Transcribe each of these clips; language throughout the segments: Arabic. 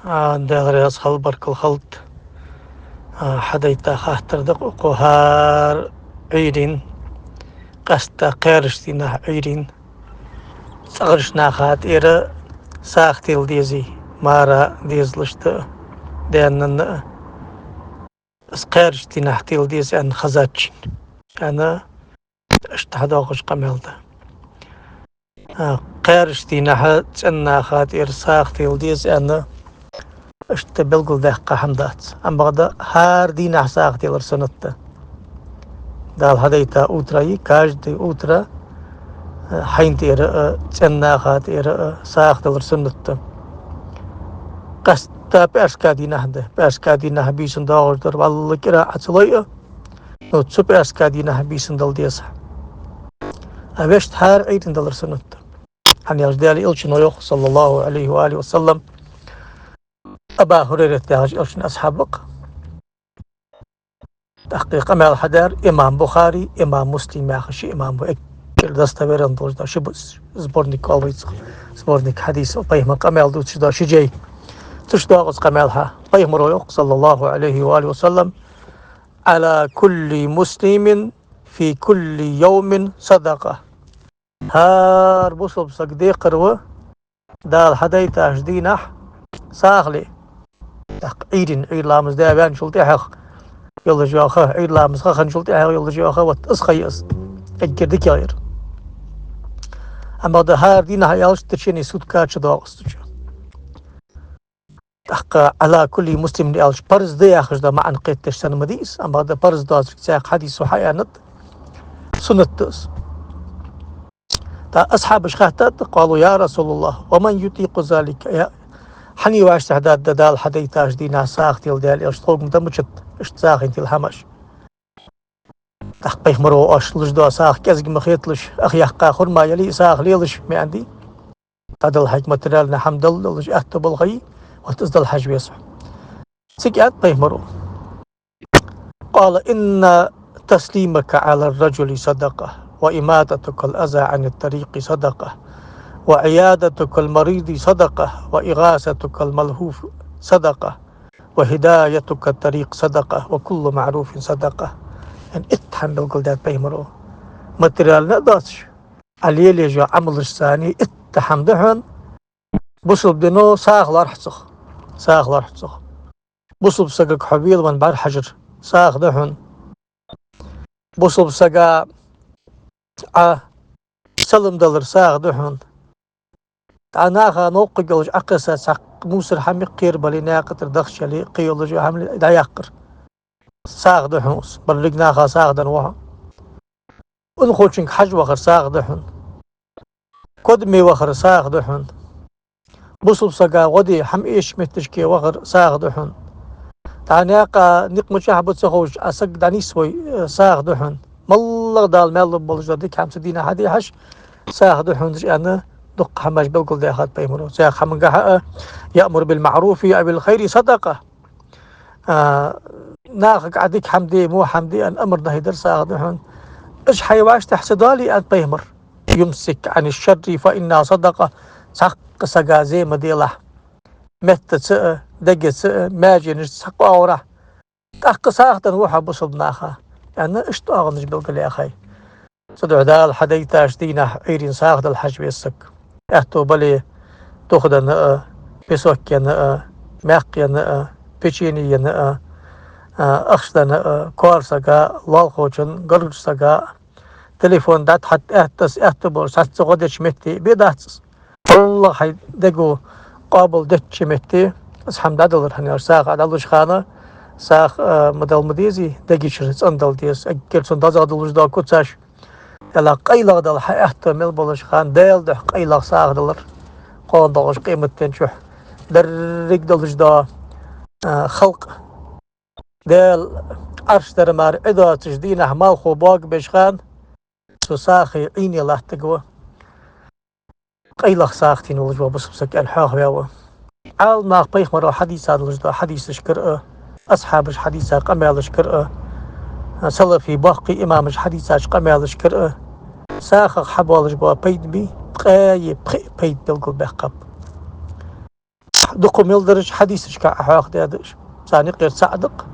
دغري أصخل برك الخلط حديتا خاطر دق قهار عيرين قستا قيرشتنا عيرين صغرشنا خات إيرا ساختيل ديزي مارا ديزلشت ديانن سقيرشتنا حتيل ديزي أن خزاتشين أنا اشتهدوغش قميلتا قيرشتنا حت أن خات إير ساختيل ديزي أنا اشتبلغل دقة حمدات أم بغدا هار دينا ساختيل رسنت دال هديتا أوتراي كاجدي أوترا حين إير أن خات إير ساختيل رسنت قستا بأسكادينا هده بأسكادينا بيسن داغر در والله كرا عطلية نوتسو بأسكادينا بيسن دل ديسا أبشت هار عيدن دل رسنت عن يجدالي إلشن ويوخ صلى الله عليه وآله وسلم أبا هريرة داغج إلشن أصحابك تحقيق أمال حدار إمام بخاري إمام مسلم ياخشي إمام بأكل دستويران دوش دا شبس زبورنيك أولويز زبورنيك حديث وطيهم قمال دوش دا شجي تشتاغز قمالها طيهم رويوخ صلى الله عليه وآله وسلم على كل مسلم في كل يوم صدقة هار بصب صقدي قروة دال حدي تاجدينح ساغلي عيدين عيد لامز دابان شلتي حق يلا جاخه عيد لامز خن شلتي حق يلا جاخه وتسخيص اجردك غير اما ده هار دينها يالش تشيني سود كاتش داغس حق على كل مسلم يالش برز دي اخش ده مع انقيت تشتن مديس اما ده برز داز ساق حديث وحيانت سنتس تا أصحاب شخاتات قالوا يا رسول الله ومن يطيق ذلك يا حني واش تعداد دال حدي تاج دينا ساختيل ديال اشتوق مدمجت اشتساخين تيل همش تحقيق مرو اشلش دو ساخ كزق مخيطلش اخ يحقا خرما يلي ساخ ليلش ما عندي هذا الحج ماتريال حمد الله لج اكتب الغي وتصدل الحج بيسع سكات بيه مرو قال ان تسليمك على الرجل صدقه وإماتتك الأذى عن الطريق صدقة وعيادتك المريض صدقة وإغاثتك الملهوف صدقة وهدايتك الطريق صدقة وكل معروف صدقة يعني اتحمل قلدات بيمرو ماتريال نقدرش عليه ليجا عمل الثاني اتحمدهن بصل بدنو ساغ لرحصخ بصل بسقك حبيل من بار حجر ساغ دهن بصل بسقا سلم دلر ساغ دهن تعناها نوق جوج أقصى سق موسر حمي قير بلي ناقتر دخش لي قيولوجي حمل دا يقر ساغ دهنوس بلغناها ساغ دنوها ونخوشنك حج وخر ساغ دهن قدمي وخر ساغ دهن بصب سقا غدي حم إيش متشكي وخر ساغ دهن تعناقا نق مشاحبت سخوش أسق دانيسوي ساغ دهن مالله دال مال بولج ديك هم سدينا هدي حش ساغ دهن أنا دق حماش بلقل ده خات بيمرو ساغ حمنجها يأمر بالمعروف أو بالخير صدقة ناخك عديك حمدي مو حمدي أن أمر ده يدر ساغ دهن إيش حيواش تحسدالي أن بيمر يمسك عن الشر فإنها صدقة سق سقا زي مديله مت سق دق سق ماجن سق أوره تحق ساغتن وحا بصبناخا يعني اشتو أغنج بلقل يا أخي صدع دال حديتاش دينا عيرين ساغد الحج بيسك احتو بلي تخدن بسوك ين ماق ين بيشيني ين أخشدن كوار سقا والخوشن قرج سقا تليفون دات حد احتو بول ساتس غدش متي بيداتس والله حي دقو قابل دتش متي اسحم دادلر هنيار ساغ عدلوش خانه ساخ مدل مديزي دقيشرس اندل ديس اجلسون دازا دلوش دا كوتساش يلا قيلغ دل حيحتو مل بولش خان ديل ده قيلغ ساغ دلر قون دلوش قيمة تنشوح درق دلوش دا خلق ديل عرش درمار ادا تجدين احمال خو باق بشخان سو ساخي عيني الله تقوى قيلغ ساختين ولجوا بسبسك الحاخ بيوا عال ناق بيخ مرو حديثة دلوش دا حديث شكر أصحابش حديثة قمالش كرأ سلفي باقي إمامش حديثة قمالش كرأ ساخ حبالش بوا بيد بي قاي بيد بلقل بحقب دقو ميلدرج حديثش كأحاق دادش ثاني قير صادق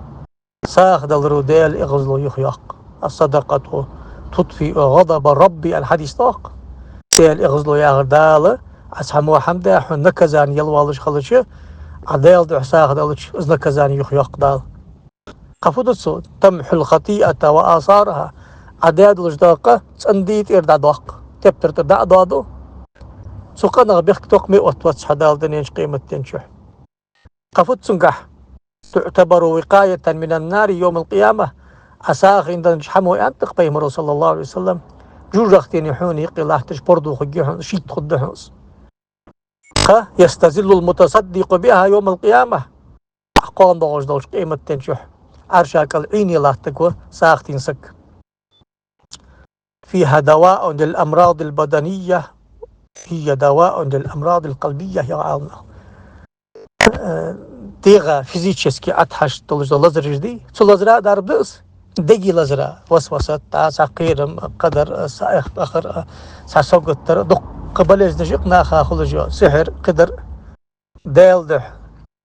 ساخ دل ديل إغزلو يخيق الصدقة تطفئ غضب ربي الحديث طاق ديل إغزلو يغدال أسحمو حمدا حن نكزان يلوالش خلش عديل دع ساخ دلش إز نكزان يخيق دال قفدتسو تمحو الخطيئة وآثارها عداد لجداقة تنديت إرداد وق تبتر تردع دادو سوقنا بيخك توقمي واتواتس حدال دنينش قيمة تنشح قفدتسنقح تعتبر وقاية من النار يوم القيامة أساخ إن نجحمو أنتق بيمرو صلى الله عليه وسلم جوجختين يحوني قلاه تشبردو خجيحون شيت خدهونس يستزل المتصدق بها يوم القيامة أحقان دوغش دوش قيمة تنشح عرشاك العيني لا تقوى ساختين سك فيها دواء للأمراض البدنية هي دواء للأمراض القلبية يا عالنا تيغا فيزيتشسكي أتحش تلوز لزرج دي تلوزرا دار بلس دقي لزرا وسوسة ساقيرم قدر سائخ آخر ساسوقتر دق قبلز نجيق ناخا خلجو سحر قدر ديل ده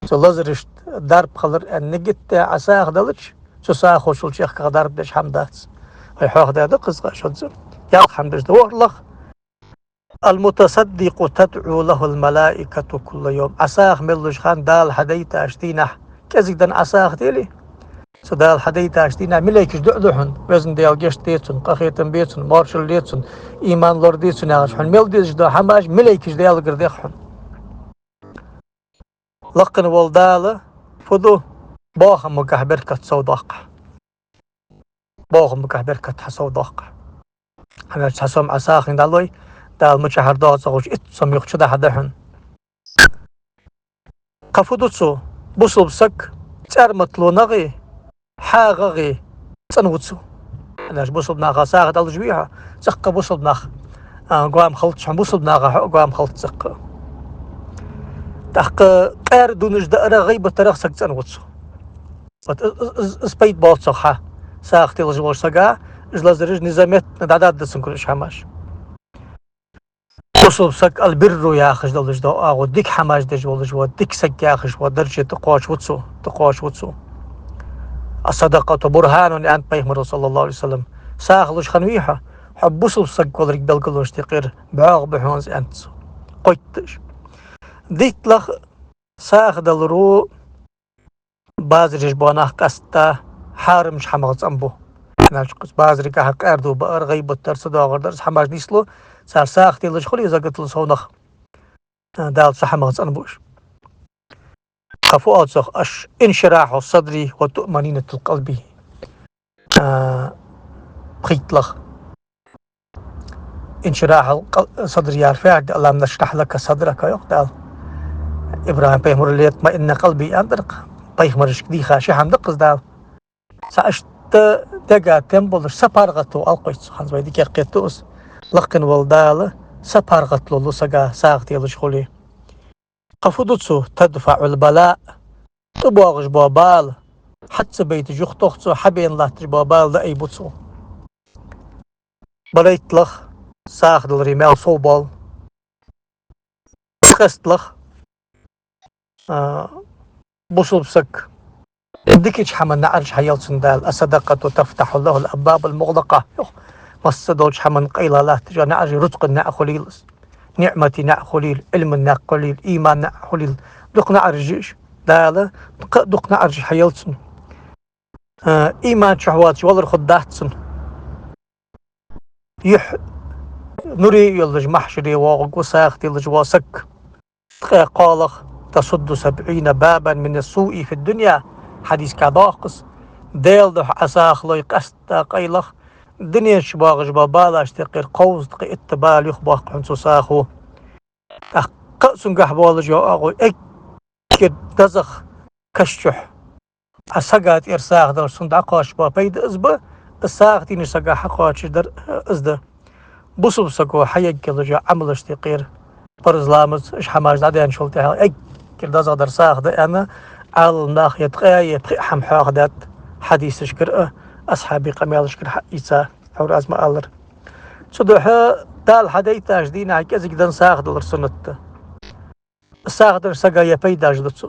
تلوزرش دارب خلر النجت عساخ دلش ساخو شلشيخ قدر بدش حمدات ويحوخ ده قصة شدزم يا حمدش دور لخ المتصدق تدعو له الملائكة كل يوم عساخ ملوش خان دال حديت أشتينا كذلك دن عساخ تيلي سدال حديت أشتينا ملايكش دعدوحن وزن ديال جيش ديتون قخيتن بيتون مارشل ديتون إيمان لور ديتون يغشحن ميل ديش دو حماش ملايكش ديال قرديخن لقن والدال فدو باخم مقح بركة سوداق باخم مقح بركة حسوداق حماش حسوم عساخ دالوي دال مشاهر داد سوش اتسم يخشد حدهن قفدوتسو بوصل بسك ترمتلو نغي حاغغي تنوتسو أناش بوصل ناغا ساغ دال جويها زق بوصل ناغ قوام خلطش بوصل ناغا قوام خلط زق تحق قير دونش دائرة غيبة ترخ سك تنوتسو اسبيت باوتسو حا ساغ تيل جوال ساقا اجلازرج نظامات ندعداد دسن كلش حماش وصل سك البر يا أخش دلش دا وديك حماش دج ولش وديك سك يا أخش ودرجة تقاش وتسو الصدقة برهان أن بيغمر صلى الله عليه وسلم ساخلش خنويها حب وصل سك ولرك بلقلوش تقير بعاق بحونز أنت قيتش ديت لخ ساخ دلرو بازرج بانه قستا حارمش حمغز أنبو بازرك حق أردو بأر غيبة ترسد وغردرس حماش نيسلو صار ساختي لش خلي إذا قلت لصونخ دال صحمغز أنبوش خفوات صخ أش انشراح الصدر وطمأنينة القلب بخيت لخ انشراح الصدر يرفع اللهم نشرح لك صدرك يقدر إبراهيم بيمر اللي يطمئن قلبي أندرق بيمرش كدي خاشي حمدقز دال سأشت دقا تنبولش سبارغتو ألقيت خانز بيدي كيرقيتوس لقن والدال سبارغت لولو ساقا ساغتي لشخولي قفدوتسو تدفع البلاء تبواغش بابال حتى بيت جوخ توختسو حبين الله تجبابال دا اي بوتسو بليت لخ ساخد الرمال صوبال خست لخ بوصل بسك ديكيش حمن نعرج حيال سندال الصدقة تفتح له الأبواب المغلقة مصدوش حمن قيل لا تجا نعرج رزق نأخليل نعمة نأخليل علم نأخليل إيمان نأخليل دق نعرجش دالة دق نعرج حيال سن إيمان شهوات والر خداتسن يح نري يلج محشري واغو ساختي يلج واسك قالخ تصد 70 بابا من السوء في الدنيا حديث كداقص ديل ده أساخ لو يقستا قيلخ دنيا شباغ جبابالاش تقير قوز تقي اتبال يخباق حنسو ساخو قسن قحبال جو أغو اكد دزخ كشح أساقات إرساخ در سندعقاش بابيد إزبا الساق تيني ساقا حقاش در إزده بصب ساقو حيق لجا عملش تقير برز لامز إش حماج دادين شلتها اكد دزخ در ساخ ده أنا على ناخية قاية حم حاخدات حديث شكر أصحابي قميال شكر حقيسا حور أزمة ألر صدوحة دال حديث تاجدين عكازك دان ساخد الرسنة ساغدر سقا يبيداج لتسو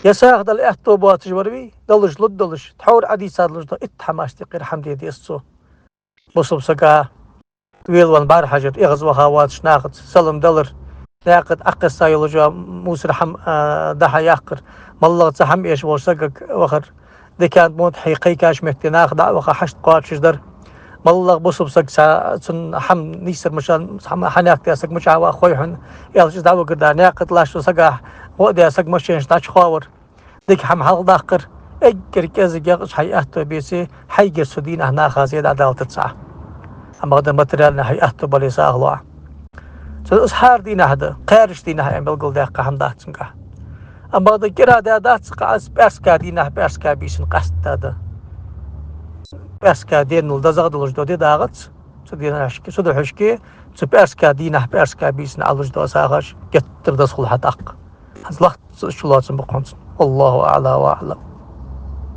يا ساغدل احتو بواتج وربي دلش لدلش تحور عدي سادلش دو اتحماش تقير حمدي ديسو بصب سقا ويل وان بار حجر اغز وخاواتش ناقد سلم دلر ناقد اقص سايلجا موسر حم دحا يقر مالله تحم ايش وسقك وخر دي كانت موت حقيقي كاش مهتي ناخد وخا حشت قاتش در مالله بصب سق سن حم نيسر مشان حناك تاسك مشا واخوي حن يالش دعوه قدا ناقد لاش سقا وقدا سق مشينش تاش خاور ديك حم حلق داقر اجر كازق يقش حي اهتو بيسي حي جر سدين اهنا خازيد عدالة تسعة اما غدا ماتريال حي اهتو بالي ساغلوا اسحار دينا هذا قارش دينا يعني بلقل داقة هم داتسنقا اما غدا كرا داتسقا باسكا دينا باسكا بيسن قصد هذا باسكا دين الدزغ دلج دو دي داغت سدينا حشكي سدو حشكي باسكا دينا باسكا بيسن علج دو ساغش جتر دسخل حداق هزلخت شلاتن بقونس والله اعلى واعلم